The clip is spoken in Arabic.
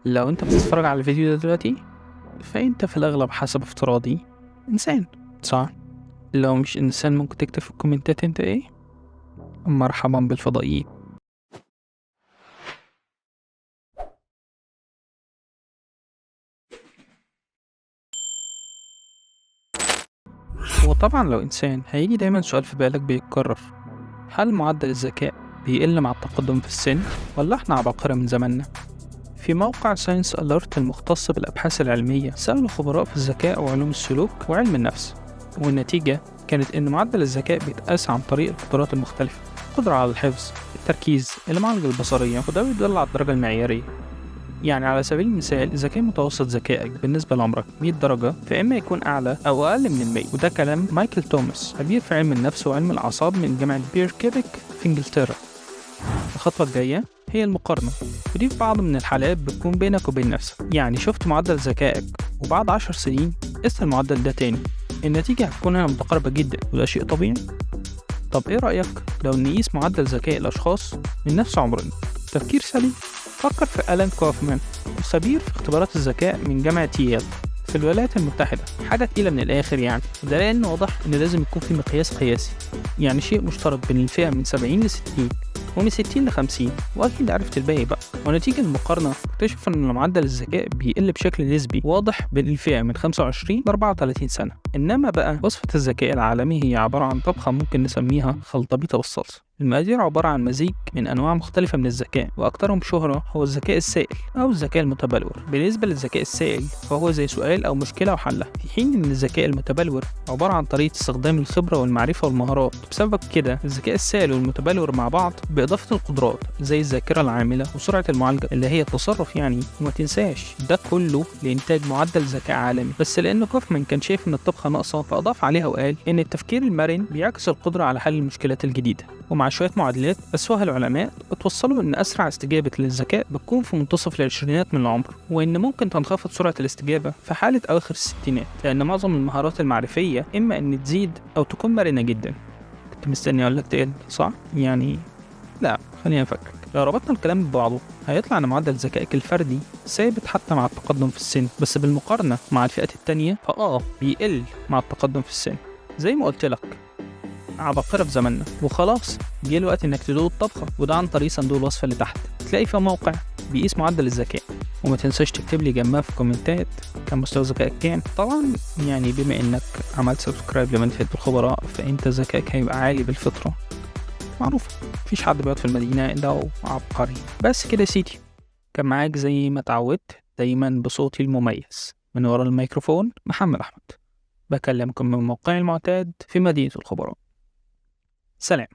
لو انت بتتفرج على الفيديو ده دلوقتي فانت في الاغلب حسب افتراضي انسان، صح؟ لو مش انسان ممكن تكتب في الكومنتات انت ايه. مرحبا بالفضائيين. وطبعا لو انسان هيجي دايما سؤال في بالك بيتكرر: هل معدل الذكاء بيقل مع التقدم في السن ولا احنا عباقرة من زماننا؟ في موقع ساينس أليرت المختص بالأبحاث العلمية سألوا خبراء في الذكاء وعلوم السلوك وعلم النفس، والنتيجة كانت إن معدل الذكاء بيتقاس عن طريق القدرات المختلفة: القدرة على الحفظ، التركيز، المعالجة البصرية، وده بيدل على الدرجة المعيارية. يعني على سبيل المثال إذا كان متوسط ذكائك بالنسبة لعمرك 100 درجة فإما يكون أعلى أو أقل من 100، وده كلام مايكل توماس خبير في علم النفس وعلم الأعصاب من جامعة بيركيبك في إنجلترا. الخطوة الجاية هي المقارنة، ودي في بعض من الحالات بتكون بينك وبين نفسك. يعني شفت معدل ذكائك وبعد 10 سنين قست المعدل ده تاني، النتيجة هتكون هنا متقاربة جدا، وده شيء طبيعي. طب ايه رأيك لو نقيس معدل ذكاء الأشخاص من نفس عمرنا؟ تفكير سليم. فكر في ألان كوفمان، خبير في اختبارات الذكاء من جامعة ييل في الولايات المتحدة. حاجة تقيلة من الآخر يعني، وده لأن واضح إن لازم يكون في مقياس قياسي، يعني شيء مشترك بين الفئة من 70 ل 60 ومن 60 ل 50، وأكيد عرفت الباقي بقى. ونتيجة المقارنة اكتشف إن معدل الذكاء بيقل بشكل نسبي واضح بين الفئة من 25 ل 34 سنة. إنما بقى وصفة الذكاء العالمي هي عبارة عن طبخة ممكن نسميها خلطبيطة بالصلصة. المقادير عبارة عن مزيج من أنواع مختلفة من الذكاء، وأكثرهم شهرة هو الذكاء السائل أو الذكاء المتبلور. بالنسبة للذكاء السائل فهو زي سؤال أو مشكلة وحلها، في حين إن الذكاء المتبلور عبارة عن طريقة استخدام الخبرة والمعرفة والمهارات. بسبب كده الذكاء السائل والمتبلور مع بعض بإضافة القدرات زي الذاكرة العاملة وسرعة المعالجة اللي هي التصرف يعني. وما تنساش ده كله لإنتاج معدل ذكاء عالمي. بس لأن كوفمان كان شايف إن الطبخة ناقصة فأضاف عليها وقال إن التفكير المرن بيعكس القدرة على حل المشكلات الجديدة. ومع شوية معادلات أسسوها العلماء اتوصلوا إن أسرع استجابة للذكاء بتكون في منتصف العشرينات من العمر، وإن ممكن تنخفض سرعة الاستجابة في حالة أواخر الستينات، لأن معظم المهارات المعرفية إما إن تزيد أو تكون مرنة جدا. كنت مستني أقول لك تقل، صح؟ يعني لا، خلينا نفكر. لو ربطنا الكلام ببعضه هيطلع ان معدل ذكائك الفردي ثابت حتى مع التقدم في السن، بس بالمقارنة مع الفئات التانية بيقل مع التقدم في السن. زي ما قلت لك، عباقرة في زماننا. وخلاص جه الوقت انك تدوق الطبخة، وده عن طريق صندوق الوصف اللي تحت تلاقي فيه موقع بيقيس معدل الذكاء. وما تنساش تكتب لي جنبها في الكومنتات كان مستوى ذكائك كام. طبعا يعني بما انك عملت سبسكرايب لمنفعة الخبراء فانت ذكائك هيبقى عالي بالفطرة، معروف مفيش حد بيقعد في المدينة إلا عبقري. بس كده يا سيدي، كان معاك زي ما اتعودت دايما بصوتي المميز من ورا الميكروفون محمد أحمد، بكلمكم من موقعي المعتاد في مدينة الخبراء. سلام.